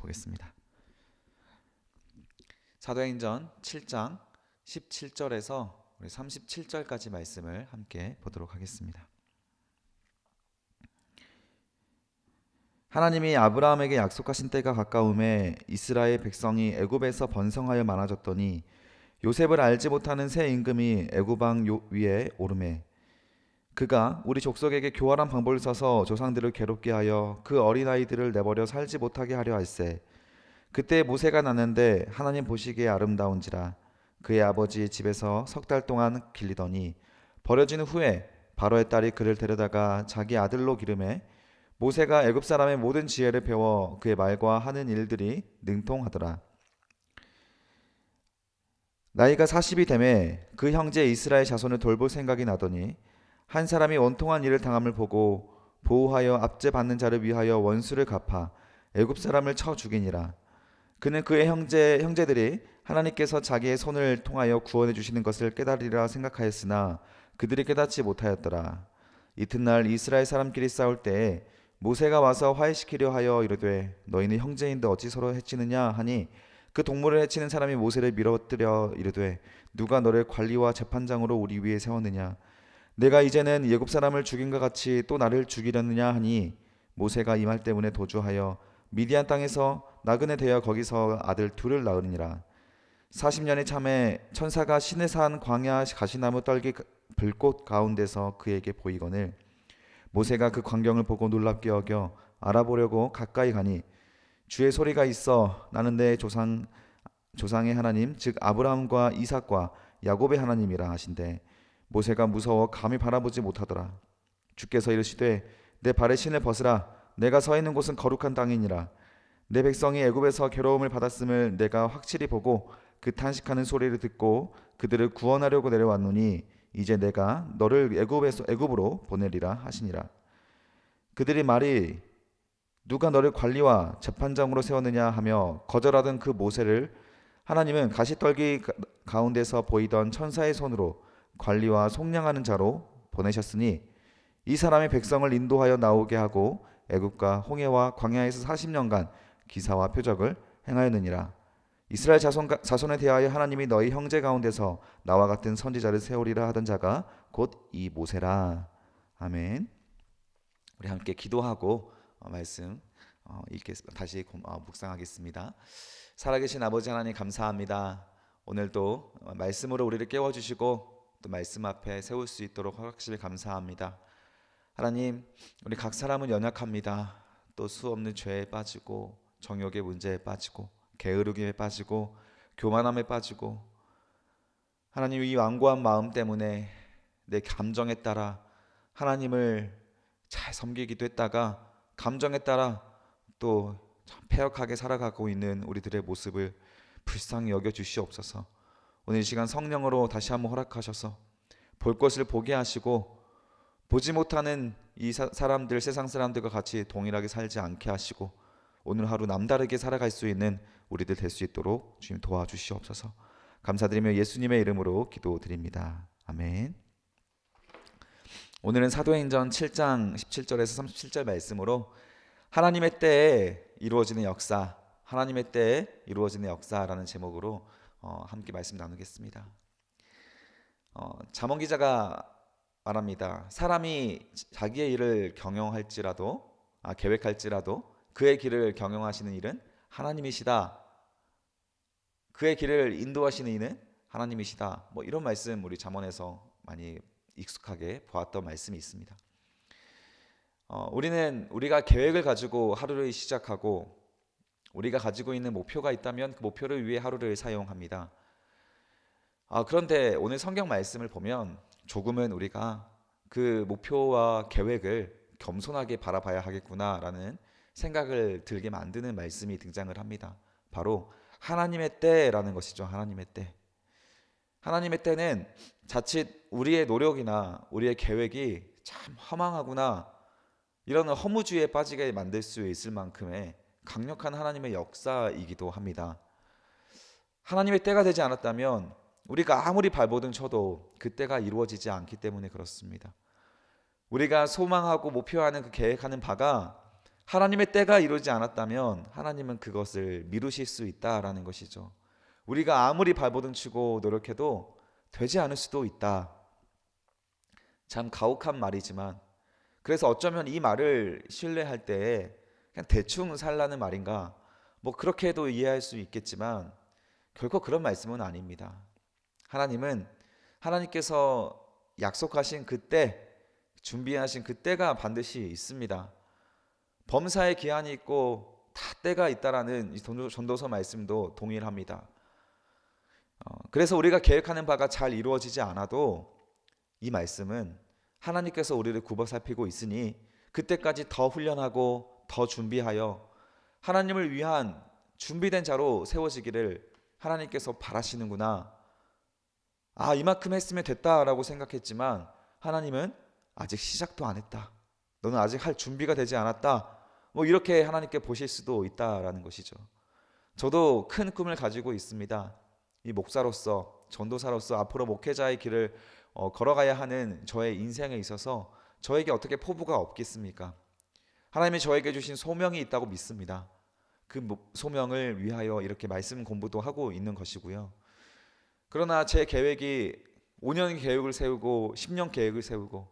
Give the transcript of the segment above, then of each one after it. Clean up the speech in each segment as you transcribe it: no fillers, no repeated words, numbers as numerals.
보겠습니다. 사도행전 7장 17절에서 우리 37절까지 말씀을 함께 보도록 하겠습니다. 하나님이 아브라함에게 약속하신 때가 가까움에 이스라엘 백성이 애굽에서 번성하여 많아졌더니 요셉을 알지 못하는 새 임금이 애굽 왕 위에 오르매 그가 우리 족속에게 교활한 방법을 써서 조상들을 괴롭게 하여 그 어린아이들을 내버려 살지 못하게 하려 할세. 그때 모세가 났는데 하나님 보시기에 아름다운지라 그의 아버지 집에서 석 달 동안 길리더니 버려진 후에 바로의 딸이 그를 데려다가 자기 아들로 기르매 모세가 애굽 사람의 모든 지혜를 배워 그의 말과 하는 일들이 능통하더라. 나이가 40이 되매 그 형제 이스라엘 자손을 돌볼 생각이 나더니 한 사람이 원통한 일을 당함을 보고 보호하여 압제받는 자를 위하여 원수를 갚아 애굽 사람을 쳐 죽이니라. 그는 그의 형제들이 하나님께서 자기의 손을 통하여 구원해 주시는 것을 깨달으리라 생각하였으나 그들이 깨닫지 못하였더라. 이튿날 이스라엘 사람끼리 싸울 때에 모세가 와서 화해시키려 하여 이르되 너희는 형제인데 어찌 서로 해치느냐 하니 그 동물을 해치는 사람이 모세를 밀어뜨려 이르되 누가 너를 관리와 재판장으로 우리 위에 세웠느냐 내가 이제는 애굽 사람을 죽인 것 같이 또 나를 죽이려느냐 하니 모세가 이 말 때문에 도주하여 미디안 땅에서 나그네 되어 거기서 아들 둘을 낳으니라. 40년이 참에 천사가 시내산 광야 가시나무 떨기 불꽃 가운데서 그에게 보이거늘 모세가 그 광경을 보고 놀랍게 여겨 알아보려고 가까이 가니 주의 소리가 있어 나는 내 조상의 하나님 즉 아브라함과 이삭과 야곱의 하나님이라 하신대 모세가 무서워 감히 바라보지 못하더라. 주께서 이르시되 내 발의 신을 벗으라 내가 서 있는 곳은 거룩한 땅이니라. 내 백성이 애굽에서 괴로움을 받았음을 내가 확실히 보고 그 탄식하는 소리를 듣고 그들을 구원하려고 내려왔노니 이제 내가 너를 애굽으로 보내리라 하시니라. 그들이 말이 누가 너를 관리와 재판장으로 세웠느냐 하며 거절하던 그 모세를 하나님은 가시떨기 가운데서 보이던 천사의 손으로 관리와 속량하는 자로 보내셨으니 이 사람이 백성을 인도하여 나오게 하고 애굽과 홍해와 광야에서 40년간 기사와 표적을 행하였느니라. 이스라엘 자손에 대하여 하나님이 너희 형제 가운데서 나와 같은 선지자를 세우리라 하던 자가 곧 이 모세라. 아멘. 우리 함께 기도하고 말씀 다시 묵상하겠습니다. 살아계신 아버지 하나님 감사합니다. 오늘도 말씀으로 우리를 깨워주시고 또 말씀 앞에 세울 수 있도록 허락하시길 감사합니다. 하나님, 우리 각 사람은 연약합니다. 또 수없는 죄에 빠지고 정욕의 문제에 빠지고 게으르기에 빠지고 교만함에 빠지고 하나님 이 완고한 마음 때문에 내 감정에 따라 하나님을 잘 섬기기도 했다가 감정에 따라 또 패역하게 살아가고 있는 우리들의 모습을 불쌍히 여겨 주시옵소서. 오늘 이 시간 성령으로 다시 한번 허락하셔서 볼 것을 보게 하시고 보지 못하는 이 사람들 세상 사람들과 같이 동일하게 살지 않게 하시고 오늘 하루 남다르게 살아갈 수 있는 우리들 될 수 있도록 주님 도와주시옵소서. 감사드리며 예수님의 이름으로 기도드립니다. 아멘. 오늘은 사도행전 7장 17절에서 37절 말씀으로 하나님의 때에 이루어지는 역사, 하나님의 때에 이루어지는 역사라는 제목으로 함께 말씀 나누겠습니다. 잠언 기자가 말합니다. 사람이 자기의 일을 계획할지라도 그의 길을 경영하시는 일은 하나님이시다. 그의 길을 인도하시는 이는 하나님이시다. 이런 말씀 우리 잠언에서 많이 익숙하게 보았던 말씀이 있습니다. 우리가 계획을 가지고 하루를 시작하고 우리가 가지고 있는 목표가 있다면 그 목표를 위해 하루를 사용합니다. 그런데 오늘 성경 말씀을 보면 조금은 우리가 그 목표와 계획을 겸손하게 바라봐야 하겠구나라는 생각을 들게 만드는 말씀이 등장을 합니다. 바로 하나님의 때라는 것이죠. 하나님의 때. 하나님의 때는 자칫 우리의 노력이나 우리의 계획이 참 허망하구나 이런 허무주의에 빠지게 만들 수 있을 만큼의 강력한 하나님의 역사이기도 합니다. 하나님의 때가 되지 않았다면 우리가 아무리 발버둥 쳐도 그 때가 이루어지지 않기 때문에 그렇습니다. 우리가 소망하고 목표하는 그 계획하는 바가 하나님의 때가 이루지 않았다면 하나님은 그것을 미루실 수 있다라는 것이죠. 우리가 아무리 발버둥 치고 노력해도 되지 않을 수도 있다. 참 가혹한 말이지만, 그래서 어쩌면 이 말을 신뢰할 때 그냥 대충 살라는 말인가, 뭐 그렇게도 이해할 수 있겠지만 결코 그런 말씀은 아닙니다. 하나님께서 약속하신 그때, 준비하신 그때가 반드시 있습니다. 범사에 기한이 있고 다 때가 있다라는 이 전도서 말씀도 동일합니다. 그래서 우리가 계획하는 바가 잘 이루어지지 않아도 이 말씀은 하나님께서 우리를 굽어 살피고 있으니 그때까지 더 훈련하고 더 준비하여 하나님을 위한 준비된 자로 세워지기를 하나님께서 바라시는구나. 이만큼 했으면 됐다라고 생각했지만 하나님은 아직 시작도 안 했다. 너는 아직 할 준비가 되지 않았다. 뭐 이렇게 하나님께 보실 수도 있다라는 것이죠. 저도 큰 꿈을 가지고 있습니다. 이 목사로서, 전도사로서 앞으로 목회자의 길을 걸어가야 하는 저의 인생에 있어서 저에게 어떻게 포부가 없겠습니까? 하나님이 저에게 주신 소명이 있다고 믿습니다. 그 소명을 위하여 이렇게 말씀 공부도 하고 있는 것이고요. 그러나 제 계획이 5년 계획을 세우고 10년 계획을 세우고,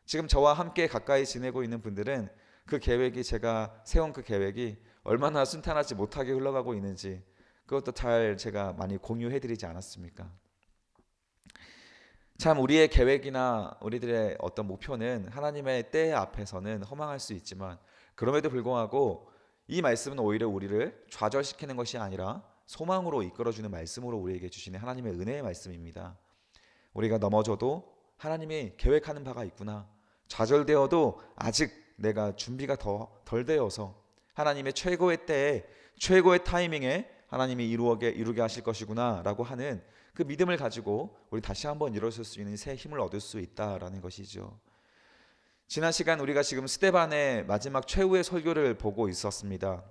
지금 저와 함께 가까이 지내고 있는 분들은 그 계획이, 제가 세운 그 계획이 얼마나 순탄하지 못하게 흘러가고 있는지 그것도 잘 제가 많이 공유해드리지 않았습니까? 참 우리의 계획이나 우리들의 어떤 목표는 하나님의 때 앞에서는 허망할 수 있지만, 그럼에도 불구하고 이 말씀은 오히려 우리를 좌절시키는 것이 아니라 소망으로 이끌어주는 말씀으로 우리에게 주시는 하나님의 은혜의 말씀입니다. 우리가 넘어져도 하나님이 계획하는 바가 있구나, 좌절되어도 아직 내가 준비가 덜 되어서 하나님의 최고의 때에, 최고의 타이밍에 하나님이 이루게 하실 것이구나 라고 하는 그 믿음을 가지고 우리 다시 한번 일어설 수 있는 새 힘을 얻을 수 있다라는 것이죠. 지난 시간 우리가 지금 스데반의 마지막 최후의 설교를 보고 있었습니다.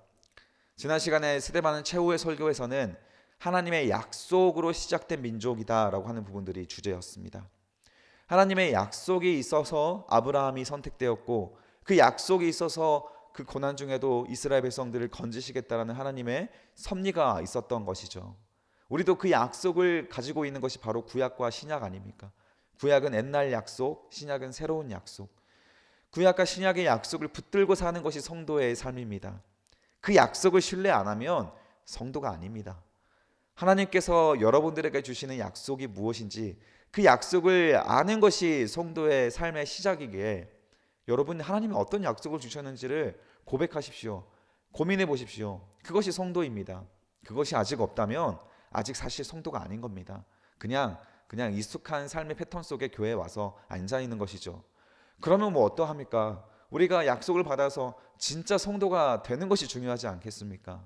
지난 시간에 스데반은 최후의 설교에서는 하나님의 약속으로 시작된 민족이다라고 하는 부분들이 주제였습니다. 하나님의 약속이 있어서 아브라함이 선택되었고, 그 약속이 있어서 그 고난 중에도 이스라엘 백성들을 건지시겠다라는 하나님의 섭리가 있었던 것이죠. 우리도 그 약속을 가지고 있는 것이 바로 구약과 신약 아닙니까? 구약은 옛날 약속, 신약은 새로운 약속. 구약과 신약의 약속을 붙들고 사는 것이 성도의 삶입니다. 그 약속을 신뢰 안 하면 성도가 아닙니다. 하나님께서 여러분들에게 주시는 약속이 무엇인지 그 약속을 아는 것이 성도의 삶의 시작이기에, 여러분 하나님이 어떤 약속을 주셨는지를 고백하십시오. 고민해 보십시오. 그것이 성도입니다. 그것이 아직 없다면 아직 사실 성도가 아닌 겁니다. 그냥 익숙한 삶의 패턴 속에 교회에 와서 앉아 있는 것이죠. 그러면 뭐 어떠합니까? 우리가 약속을 받아서 진짜 성도가 되는 것이 중요하지 않겠습니까?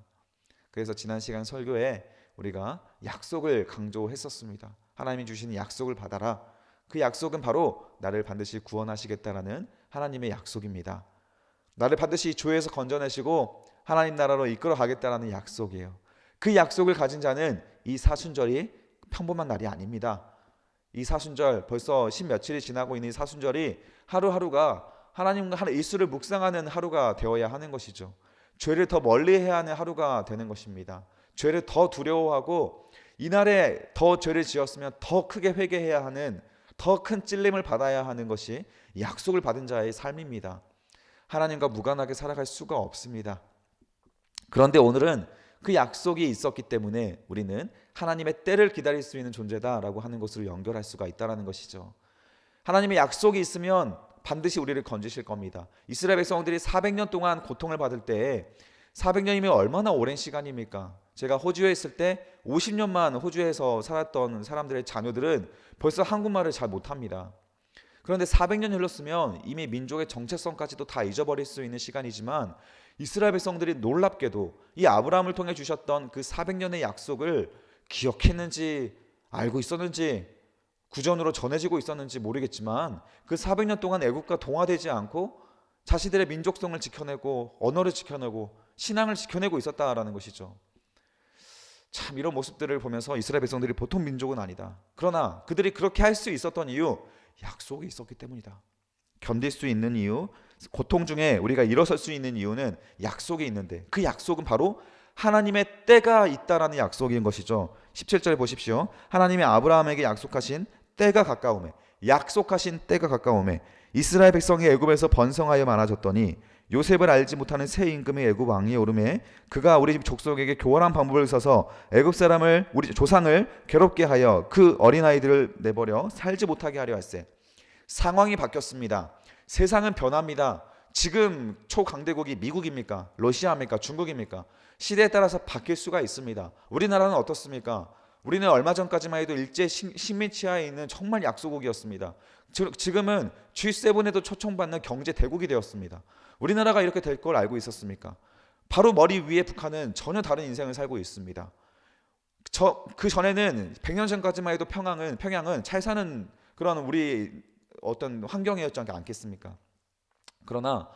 그래서 지난 시간 설교에 우리가 약속을 강조했었습니다. 하나님이 주신 약속을 받아라. 그 약속은 바로 나를 반드시 구원하시겠다라는 하나님의 약속입니다. 나를 반드시 죄에서 건져내시고 하나님 나라로 이끌어 가겠다라는 약속이에요. 그 약속을 가진 자는 이 사순절이 평범한 날이 아닙니다. 이 사순절, 벌써 10며칠이 지나고 있는 이 사순절이 하루하루가 하나님과 하는 일수를 묵상하는 하루가 되어야 하는 것이죠. 죄를 더 멀리해야 하는 하루가 되는 것입니다. 죄를 더 두려워하고 이날에 더 죄를 지었으면 더 크게 회개해야 하는, 더 큰 찔림을 받아야 하는 것이 약속을 받은 자의 삶입니다. 하나님과 무관하게 살아갈 수가 없습니다. 그런데 오늘은 그 약속이 있었기 때문에 우리는 하나님의 때를 기다릴 수 있는 존재다라고 하는 것으로 연결할 수가 있다는 것이죠. 하나님의 약속이 있으면 반드시 우리를 건지실 겁니다. 이스라엘 백성들이 400년 동안 고통을 받을 때에, 400년이면 얼마나 오랜 시간입니까? 제가 호주에 있을 때 50년만 호주에서 살았던 사람들의 자녀들은 벌써 한국말을 잘 못합니다. 그런데 400년 흘렀으면 이미 민족의 정체성까지도 다 잊어버릴 수 있는 시간이지만, 이스라엘 백성들이 놀랍게도 이 아브라함을 통해 주셨던 그 400년의 약속을 기억했는지 알고 있었는지, 구전으로 전해지고 있었는지 모르겠지만 그 400년 동안 애국과 동화되지 않고 자신들의 민족성을 지켜내고 언어를 지켜내고 신앙을 지켜내고 있었다라는 것이죠. 참 이런 모습들을 보면서 이스라엘 백성들이 보통 민족은 아니다. 그러나 그들이 그렇게 할 수 있었던 이유, 약속이 있었기 때문이다. 견딜 수 있는 이유, 고통 중에 우리가 일어설 수 있는 이유는 약속이 있는데, 그 약속은 바로 하나님의 때가 있다라는 약속인 것이죠. 17절 보십시오. 하나님이 아브라함에게 약속하신 때가 가까우매, 약속하신 때가 가까우매 이스라엘 백성이 애굽에서 번성하여 많아졌더니 요셉을 알지 못하는 새 임금이 애굽 왕위에 오르매 그가 우리 집 족속에게 교활한 방법을 써서 애굽 사람을, 우리 조상을 괴롭게 하여 그 어린아이들을 내버려 살지 못하게 하려 할세. 상황이 바뀌었습니다. 세상은 변합니다. 지금 초강대국이 미국입니까? 러시아입니까? 중국입니까? 시대에 따라서 바뀔 수가 있습니다. 우리나라는 어떻습니까? 우리는 얼마 전까지만 해도 일제 식민지하에 있는 정말 약소국이었습니다. 지금은 G7에도 초청받는 경제 대국이 되었습니다. 우리나라가 이렇게 될 걸 알고 있었습니까? 바로 머리 위에 북한은 전혀 다른 인생을 살고 있습니다. 그 전에는 100년 전까지만 해도 평양은 잘 사는 그런 우리 어떤 환경이었지 않겠습니까? 그러나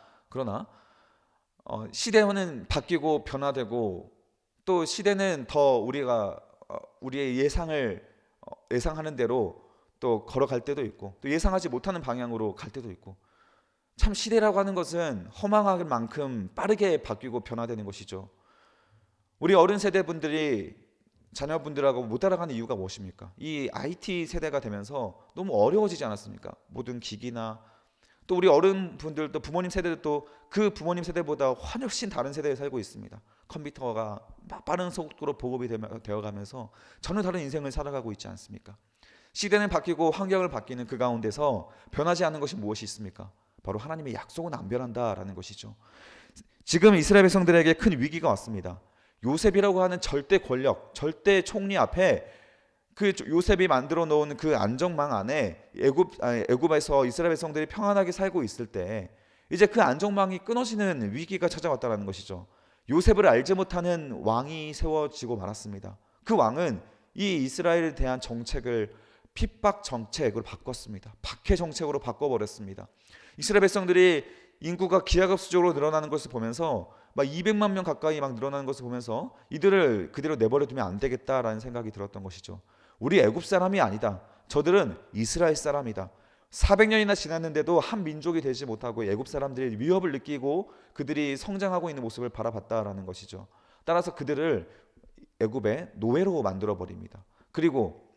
시대는 바뀌고 변화되고 또 시대는 더 우리가 우리의 예상하는 대로 또 걸어갈 때도 있고 또 예상하지 못하는 방향으로 갈 때도 있고, 참 시대라고 하는 것은 허망할 만큼 빠르게 바뀌고 변화되는 것이죠. 우리 어른 세대 분들이 자녀분들하고 못 따라가는 이유가 무엇입니까? 이 IT 세대가 되면서 너무 어려워지지 않았습니까? 모든 기기나 또 우리 어른분들도 부모님 세대도 그 부모님 세대보다 훨씬 다른 세대에 살고 있습니다. 컴퓨터가 빠른 속도로 보급이 되어가면서 전혀 다른 인생을 살아가고 있지 않습니까? 시대는 바뀌고 환경을 바뀌는 그 가운데서 변하지 않는 것이 무엇이 있습니까? 바로 하나님의 약속은 안 변한다라는 것이죠. 지금 이스라엘 백성들에게 큰 위기가 왔습니다. 요셉이라고 하는 절대 권력, 절대 총리 앞에 그 요셉이 만들어 놓은 그 안정망 안에 애굽에서 이스라엘 백성들이 평안하게 살고 있을 때 이제 그 안정망이 끊어지는 위기가 찾아왔다는 것이죠. 요셉을 알지 못하는 왕이 세워지고 말았습니다. 그 왕은 이 이스라엘에 대한 정책을 핍박 정책으로 바꿨습니다. 박해 정책으로 바꿔버렸습니다. 이스라엘 백성들이 인구가 기하급수적으로 늘어나는 것을 보면서 막 200만 명 가까이 막 늘어나는 것을 보면서 이들을 그대로 내버려 두면 안 되겠다라는 생각이 들었던 것이죠. 우리 애굽 사람이 아니다. 저들은 이스라엘 사람이다. 400년이나 지났는데도 한 민족이 되지 못하고 애굽 사람들이 위협을 느끼고 그들이 성장하고 있는 모습을 바라봤다라는 것이죠. 따라서 그들을 애굽의 노예로 만들어 버립니다. 그리고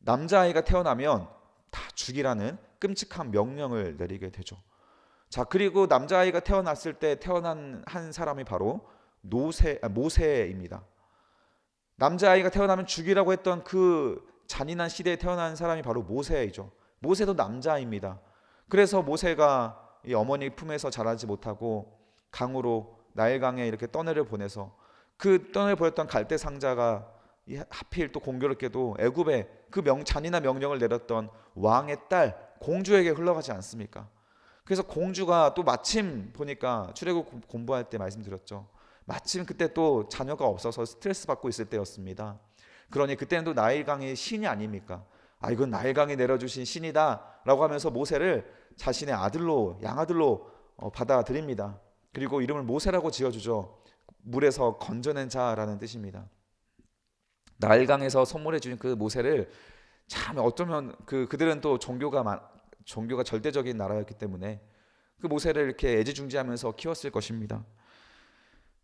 남자아이가 태어나면 다 죽이라는 끔찍한 명령을 내리게 되죠. 자, 그리고 남자아이가 태어났을 때 태어난 한 사람이 바로 모세입니다. 남자아이가 태어나면 죽이라고 했던 그 잔인한 시대에 태어난 사람이 바로 모세이죠. 모세도 남자입니다. 그래서 모세가 이 어머니 품에서 자라지 못하고 강으로 나일강에 이렇게 떠내려 보내서 그 떠내려 보냈던 갈대 상자가 하필 또 공교롭게도 애굽에 그 잔인한 명령을 내렸던 왕의 딸 공주에게 흘러가지 않습니까? 그래서 공주가 또 마침 보니까 출애굽 공부할 때 말씀드렸죠. 마침 그때 또 자녀가 없어서 스트레스 받고 있을 때였습니다. 그러니 그때는 또 나일강의 신이 아닙니까? 이건 나일강이 내려주신 신이다 라고 하면서 모세를 자신의 아들로, 양아들로 받아들입니다. 그리고 이름을 모세라고 지어주죠. 물에서 건져낸 자라는 뜻입니다. 나일강에서 선물해 주신 그 모세를 참 어쩌면 그들은 또 종교가 절대적인 나라였기 때문에 그 모세를 이렇게 애지중지하면서 키웠을 것입니다.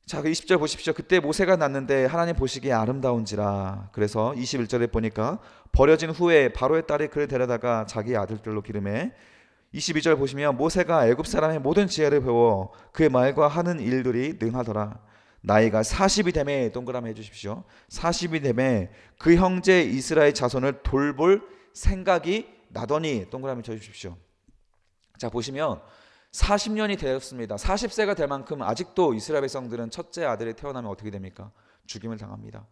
자, 그 20절 보십시오. 그때 모세가 났는데 하나님 보시기에 아름다운지라. 그래서 21절에 보니까 버려진 후에 바로의 딸이 그를 데려다가 자기 아들들로 기르매. 22절 보시면 모세가 애굽 사람의 모든 지혜를 배워 그의 말과 하는 일들이 능하더라. 나이가 40이 되매, 동그라미 해주십시오. 40이 되매 그 형제 이스라엘 자손을 돌볼 생각이 나더니, 동그라미 쳐주십시오. 자, 보시면 40년이 되었습니다. 40세가 될 만큼 아직도 이스라엘 백성들은 첫째 아들이 태어나면 어떻게 됩니까? 죽임을 당합니다.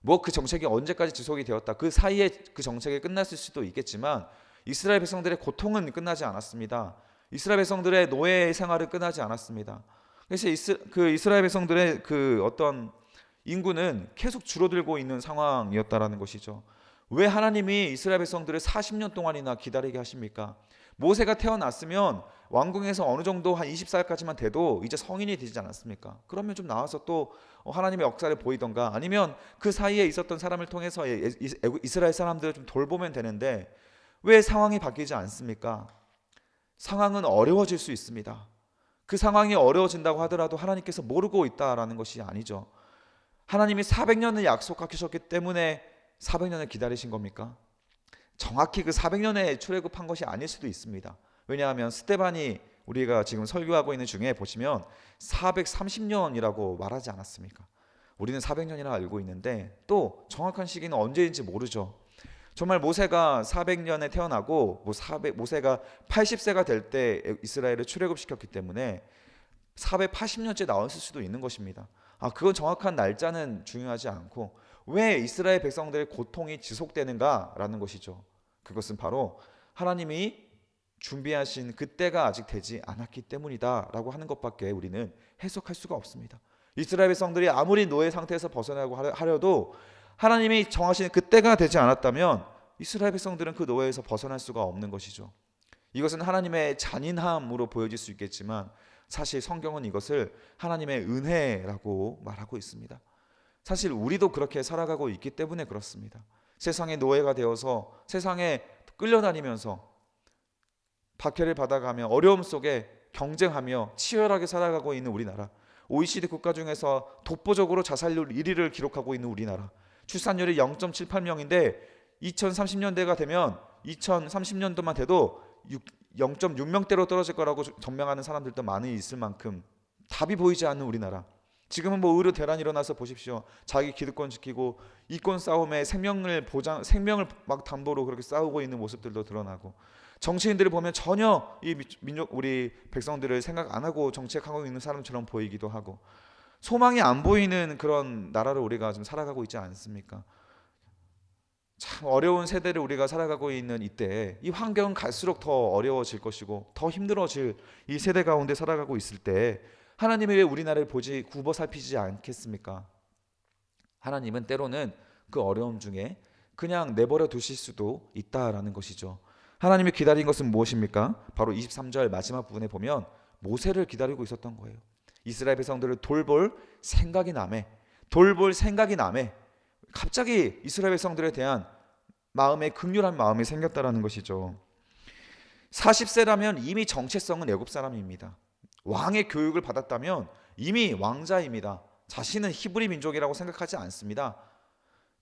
뭐 그 정책이 언제까지 지속이 되었다, 그 사이에 그 정책이 끝났을 수도 있겠지만 이스라엘 백성들의 고통은 끝나지 않았습니다. 이스라엘 백성들의 노예 생활은 끝나지 않았습니다. 그래서 이스라엘 백성들의 그 어떤 인구는 계속 줄어들고 있는 상황이었다라는 것이죠. 왜 하나님이 이스라엘 백성들을 40년 동안이나 기다리게 하십니까? 모세가 태어났으면 왕궁에서 어느 정도 한 20살까지만 돼도 이제 성인이 되지 않았습니까? 그러면 좀 나와서 또 하나님의 역사를 보이던가, 아니면 그 사이에 있었던 사람을 통해서 이스라엘 사람들을 좀 돌보면 되는데 왜 상황이 바뀌지 않습니까? 상황은 어려워질 수 있습니다. 그 상황이 어려워진다고 하더라도 하나님께서 모르고 있다라는 것이 아니죠. 하나님이 400년을 약속하셨기 때문에 400년을 기다리신 겁니까? 정확히 그 400년에 출애굽한 것이 아닐 수도 있습니다. 왜냐하면 스데반이 우리가 지금 설교하고 있는 중에 보시면 430년이라고 말하지 않았습니까? 우리는 400년이라 알고 있는데 또 정확한 시기는 언제인지 모르죠. 정말 모세가 400년에 태어나고 모세가 80세가 될 때 이스라엘을 출애굽시켰기 때문에 480년째 나왔을 수도 있는 것입니다. 그건 정확한 날짜는 중요하지 않고 왜 이스라엘 백성들의 고통이 지속되는가라는 것이죠. 그것은 바로 하나님이 준비하신 그때가 아직 되지 않았기 때문이다라고 하는 것밖에 우리는 해석할 수가 없습니다. 이스라엘 백성들이 아무리 노예 상태에서 벗어나고 하려도 하나님이 정하신 그때가 되지 않았다면 이스라엘 백성들은 그 노예에서 벗어날 수가 없는 것이죠. 이것은 하나님의 잔인함으로 보여질 수 있겠지만 사실 성경은 이것을 하나님의 은혜라고 말하고 있습니다. 사실 우리도 그렇게 살아가고 있기 때문에 그렇습니다. 세상의 노예가 되어서 세상에 끌려다니면서 박해를 받아가며 어려움 속에 경쟁하며 치열하게 살아가고 있는 우리나라, OECD 국가 중에서 독보적으로 자살률 1위를 기록하고 있는 우리나라, 출산율이 0.78명인데 2030년대가 되면 2030년도만 돼도 0.6명대로 떨어질 거라고 전망하는 사람들도 많이 있을 만큼 답이 보이지 않는 우리나라. 지금은 뭐 의료 대란이 일어나서 보십시오. 자기 기득권 지키고 이권 싸움에 생명을 막 담보로 그렇게 싸우고 있는 모습들도 드러나고, 정치인들을 보면 전혀 이 민족 우리 백성들을 생각 안 하고 정책하고 있는 사람처럼 보이기도 하고, 소망이 안 보이는 그런 나라를 우리가 좀 살아가고 있지 않습니까? 참 어려운 세대를 우리가 살아가고 있는 이때 이 환경은 갈수록 더 어려워질 것이고 더 힘들어질 이 세대 가운데 살아가고 있을 때 하나님이 왜 우리나라를 굽어 살피지 않겠습니까? 하나님은 때로는 그 어려움 중에 그냥 내버려 두실 수도 있다라는 것이죠. 하나님이 기다린 것은 무엇입니까? 바로 23절 마지막 부분에 보면 모세를 기다리고 있었던 거예요. 이스라엘 백성들을 돌볼 생각이 남에 갑자기 이스라엘 백성들에 대한 극률한 마음이 생겼다라는 것이죠. 40세라면 이미 정체성은 애굽 사람입니다. 왕의 교육을 받았다면 이미 왕자입니다. 자신은 히브리 민족이라고 생각하지 않습니다.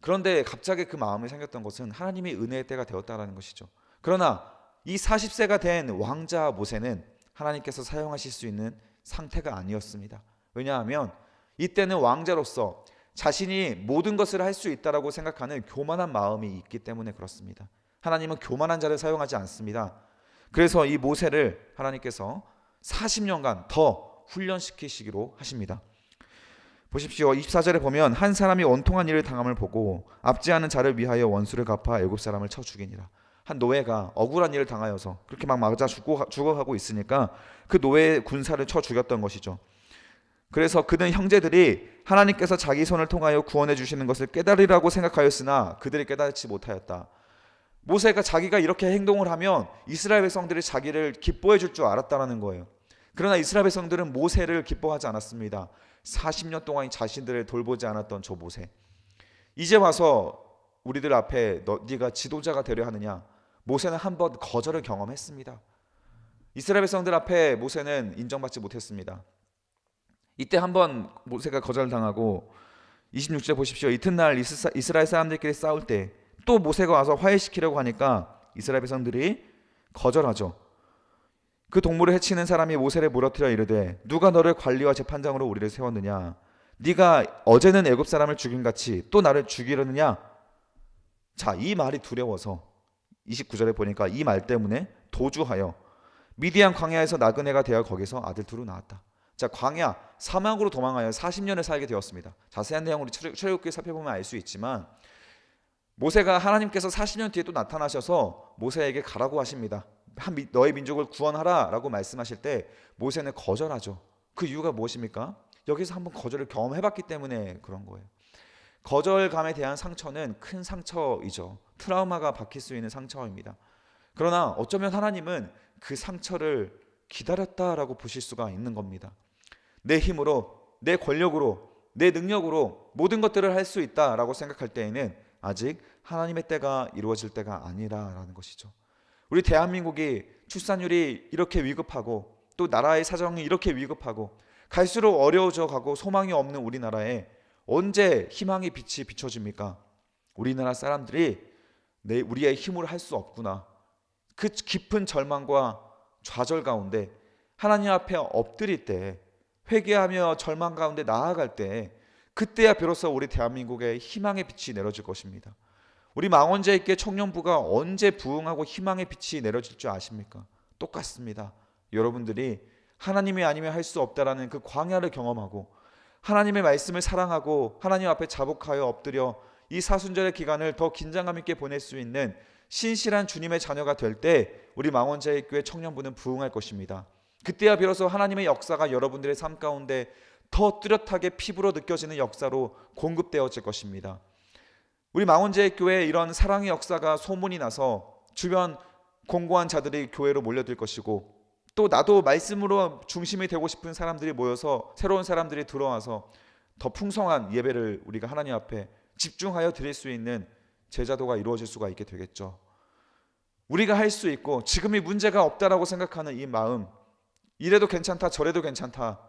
그런데 갑자기 그 마음이 생겼던 것은 하나님의 은혜의 때가 되었다라는 것이죠. 그러나 이 40세가 된 왕자 모세는 하나님께서 사용하실 수 있는 상태가 아니었습니다. 왜냐하면 이때는 왕자로서 자신이 모든 것을 할 수 있다라고 생각하는 교만한 마음이 있기 때문에 그렇습니다. 하나님은 교만한 자를 사용하지 않습니다. 그래서 이 모세를 하나님께서 40년간 더 훈련시키시기로 하십니다. 보십시오. 24절에 보면 한 사람이 원통한 일을 당함을 보고 압지 않은 자를 위하여 원수를 갚아 애굽 사람을 쳐 죽이니라. 한 노예가 억울한 일을 당하여서 그렇게 막 맞아 죽어가고 있으니까 그 노예 군사를 쳐 죽였던 것이죠. 그래서 그는 형제들이 하나님께서 자기 손을 통하여 구원해 주시는 것을 깨달으라고 생각하였으나 그들이 깨닫지 못하였다. 모세가 자기가 이렇게 행동을 하면 이스라엘 백성들이 자기를 기뻐해 줄 줄 알았다는 거예요. 그러나 이스라엘 백성들은 모세를 기뻐하지 않았습니다. 40년 동안 자신들을 돌보지 않았던 저 모세, 이제 와서 우리들 앞에 네가 지도자가 되려 하느냐. 모세는 한번 거절을 경험했습니다. 이스라엘 백성들 앞에 모세는 인정받지 못했습니다. 이때 한번 모세가 거절당하고 26절 보십시오. 이튿날 이스라엘 사람들끼리 싸울 때 또 모세가 와서 화해시키려고 하니까 이스라엘 백성들이 거절하죠. 그 동물을 해치는 사람이 모세를 물어뜨려 이르되 누가 너를 관리와 재판장으로 우리를 세웠느냐? 네가 어제는 애굽 사람을 죽인 같이 또 나를 죽이려느냐? 자, 이 말이 두려워서 29절에 보니까 이 말 때문에 도주하여 미디안 광야에서 나그네가 되어 거기서 아들 둘을 낳았다. 자, 광야 사막으로 도망하여 40년을 살게 되었습니다. 자세한 내용을 우리 출애굽기에 살펴보면 알 수 있지만 모세가 하나님께서 40년 뒤에 또 나타나셔서 모세에게 가라고 하십니다. 너의 민족을 구원하라 라고 말씀하실 때 모세는 거절하죠. 그 이유가 무엇입니까? 여기서 한번 거절을 경험해봤기 때문에 그런 거예요. 거절감에 대한 상처는 큰 상처이죠. 트라우마가 박힐 수 있는 상처입니다. 그러나 어쩌면 하나님은 그 상처를 기다렸다라고 보실 수가 있는 겁니다. 내 힘으로, 내 권력으로, 내 능력으로 모든 것들을 할 수 있다라고 생각할 때에는 아직 하나님의 때가 이루어질 때가 아니라는 것이죠. 우리 대한민국이 출산율이 이렇게 위급하고 또 나라의 사정이 이렇게 위급하고 갈수록 어려워져 가고 소망이 없는 우리나라에 언제 희망의 빛이 비춰집니까? 우리나라 사람들이 우리의 힘으로 할 수 없구나. 그 깊은 절망과 좌절 가운데 하나님 앞에 엎드릴 때, 회개하며 절망 가운데 나아갈 때, 그때야 비로소 우리 대한민국에 희망의 빛이 내려질 것입니다. 우리 망원자에게 청년부가 언제 부흥하고 희망의 빛이 내려질 줄 아십니까? 똑같습니다. 여러분들이 하나님이 아니면 할 수 없다라는 그 광야를 경험하고 하나님의 말씀을 사랑하고 하나님 앞에 자복하여 엎드려 이 사순절의 기간을 더 긴장감 있게 보낼 수 있는 신실한 주님의 자녀가 될 때 우리 망원자의 교회 청년부는 부흥할 것입니다. 그때야 비로소 하나님의 역사가 여러분들의 삶 가운데 더 뚜렷하게 피부로 느껴지는 역사로 공급되어질 것입니다. 우리 망원자의 교회에 이런 사랑의 역사가 소문이 나서 주변 공고한 자들이 교회로 몰려들 것이고, 또 나도 말씀으로 중심이 되고 싶은 사람들이 모여서 새로운 사람들이 들어와서 더 풍성한 예배를 우리가 하나님 앞에 집중하여 드릴 수 있는 제자도가 이루어질 수가 있게 되겠죠. 우리가 할 수 있고 지금이 문제가 없다라고 생각하는 이 마음, 이래도 괜찮다 저래도 괜찮다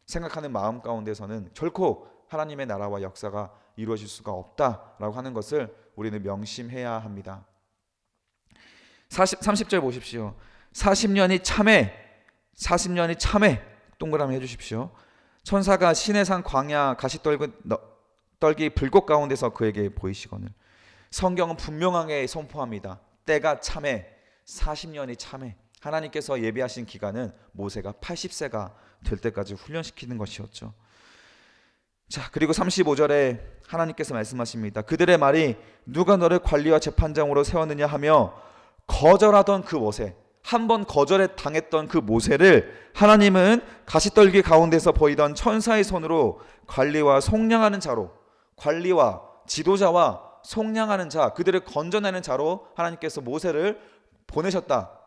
생각하는 마음 가운데서는 결코 하나님의 나라와 역사가 이루어질 수가 없다라고 하는 것을 우리는 명심해야 합니다. 30절 보십시오. 40년이 참에 동그라미 해주십시오. 천사가 시내산 광야 가시떨기 불꽃 가운데서 그에게 보이시거늘. 성경은 분명하게 선포합니다. 때가 참에, 40년이 참에. 하나님께서 예비하신 기간은 모세가 80세가 될 때까지 훈련시키는 것이었죠. 자, 그리고 35절에 하나님께서 말씀하십니다. 그들의 말이 누가 너를 관리와 재판장으로 세웠느냐 하며 거절하던 그 모세, 한번 거절에 당했던 그 모세를 하나님은 가시떨기 가운데서 보이던 천사의 손으로 관리와 속량하는 자로, 관리와 지도자와 속량하는 자, 그들을 건져내는 자로 하나님께서 모세를 보내셨다.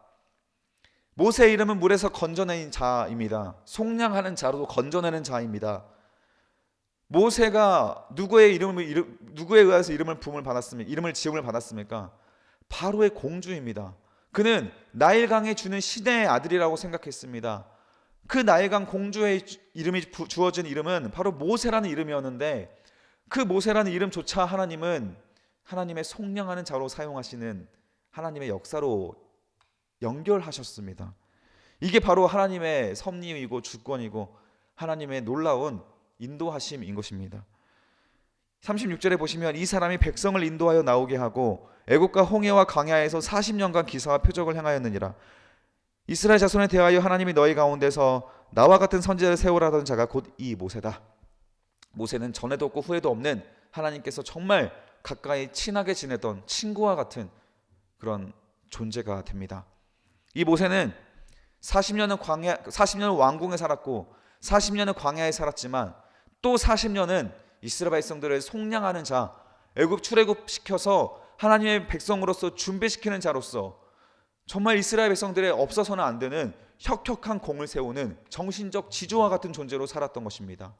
모세의 이름은 물에서 건져내는 자입니다. 속량하는 자로 건져내는 자입니다. 모세가 누구에 의해서 이름을 지음을 받았습니까? 바로의 공주입니다. 그는 나일강에 주는 신의 아들이라고 생각했습니다. 그 나일강 공주의 이름이 주어진 이름은 바로 모세라는 이름이었는데, 그 모세라는 이름조차 하나님은 하나님의 속량하는 자로 사용하시는 하나님의 역사로 연결하셨습니다. 이게 바로 하나님의 섭리이고 주권이고 하나님의 놀라운 인도하심인 것입니다. 36절에 보시면 이 사람이 백성을 인도하여 나오게 하고 애국과 홍해와 광야에서 40년간 기사와 표적을 행하였느니라. 이스라엘 자손에 대하여 하나님이 너희 가운데서 나와 같은 선지자를 세우라던 자가 곧 이 모세다. 모세는 전에도 없고 후에도 없는 하나님께서 정말 가까이 친하게 지내던 친구와 같은 그런 존재가 됩니다. 이 모세는 40년은 왕궁에 살았고 40년은 광야에 살았지만 또 40년은 이스라엘 백성들을 속량하는 자, 애굽 출애굽시켜서 하나님의 백성으로서 준비시키는 자로서 정말 이스라엘 백성들의 없어서는 안 되는 혁혁한 공을 세우는 정신적 지주와 같은 존재로 살았던 것입니다.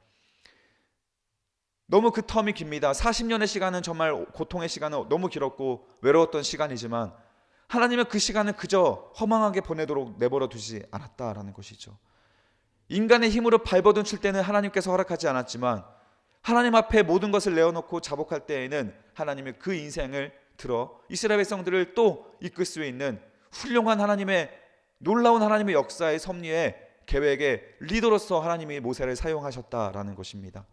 너무 그 텀이 깁니다. 40년의 시간은 정말 고통의 시간은 너무 길었고 외로웠던 시간이지만 하나님은 그 시간을 그저 허망하게 보내도록 내버려 두지 않았다라는 것이죠. 인간의 힘으로 발버둥 칠 때는 하나님께서 허락하지 않았지만 하나님 앞에 모든 것을 내어놓고 자복할 때에는 하나님이 그 인생을 들어 이스라엘 백성들을 또 이끌 수 있는 훌륭한 하나님의 놀라운 하나님의 역사의 섭리의 계획의 리더로서 하나님이 모세를 사용하셨다라는 것입니다.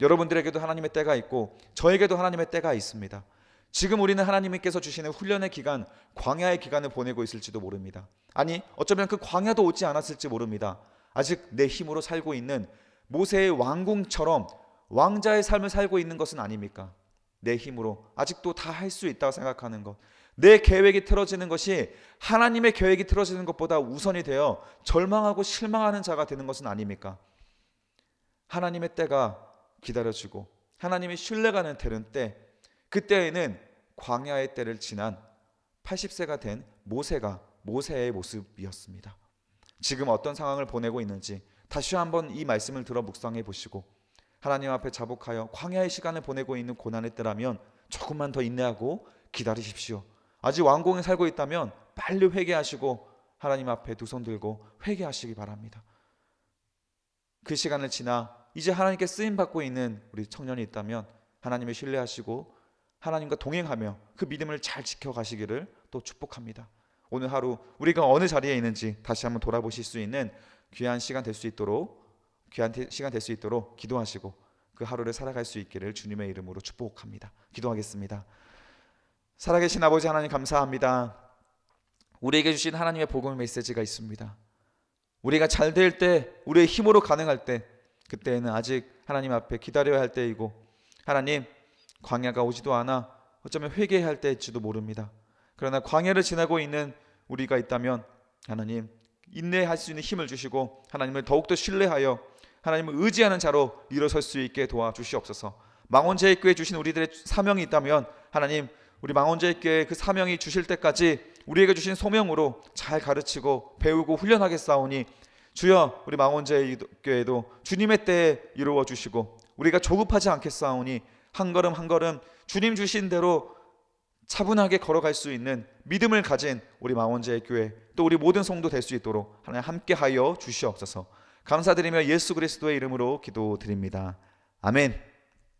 여러분들에게도 하나님의 때가 있고 저에게도 하나님의 때가 있습니다. 지금 우리는 하나님께서 주시는 훈련의 기간, 광야의 기간을 보내고 있을지도 모릅니다. 아니, 어쩌면 그 광야도 오지 않았을지 모릅니다. 아직 내 힘으로 살고 있는 모세의 왕궁처럼 왕자의 삶을 살고 있는 것은 아닙니까? 내 힘으로 아직도 다 할 수 있다고 생각하는 것, 내 계획이 틀어지는 것이 하나님의 계획이 틀어지는 것보다 우선이 되어 절망하고 실망하는 자가 되는 것은 아닙니까? 하나님의 때가 기다려지고 하나님이 신뢰가는 되는 때, 그때에는 광야의 때를 지난 80세가 된 모세의 모습이었습니다. 지금 어떤 상황을 보내고 있는지 다시 한번 이 말씀을 들어 묵상해 보시고 하나님 앞에 자복하여 광야의 시간을 보내고 있는 고난의 때라면 조금만 더 인내하고 기다리십시오. 아직 왕궁에 살고 있다면 빨리 회개하시고 하나님 앞에 두 손 들고 회개하시기 바랍니다. 그 시간을 지나 이제 하나님께 쓰임받고 있는 우리 청년이 있다면 하나님을 신뢰하시고 하나님과 동행하며 그 믿음을 잘 지켜가시기를 또 축복합니다. 오늘 하루 우리가 어느 자리에 있는지 다시 한번 돌아보실 수 있는 귀한 시간 될 수 있도록 기도하시고 그 하루를 살아갈 수 있기를 주님의 이름으로 축복합니다. 기도하겠습니다. 살아계신 아버지 하나님 감사합니다. 우리에게 주신 하나님의 복음의 메시지가 있습니다. 우리가 잘 될 때, 우리의 힘으로 가능할 때, 그때는 아직 하나님 앞에 기다려야 할 때이고 하나님 광야가 오지도 않아 어쩌면 회개해야 할 때일지도 모릅니다. 그러나 광야를 지나고 있는 우리가 있다면 하나님 인내할 수 있는 힘을 주시고 하나님을 더욱더 신뢰하여 하나님을 의지하는 자로 일어설 수 있게 도와주시옵소서. 망원제일교회 주신 우리들의 사명이 있다면 하나님 우리 망원제일교회 그 사명이 주실 때까지 우리에게 주신 소명으로 잘 가르치고 배우고 훈련하겠사오니 주여 우리 망원제일교회도 주님의 때에 이루어 주시고 우리가 조급하지 않겠사오니 한 걸음 한 걸음 주님 주신 대로 차분하게 걸어갈 수 있는 믿음을 가진 우리 망원제일교회 또 우리 모든 성도 될 수 있도록 하나님 함께하여 주시옵소서. 감사드리며 예수 그리스도의 이름으로 기도드립니다. 아멘.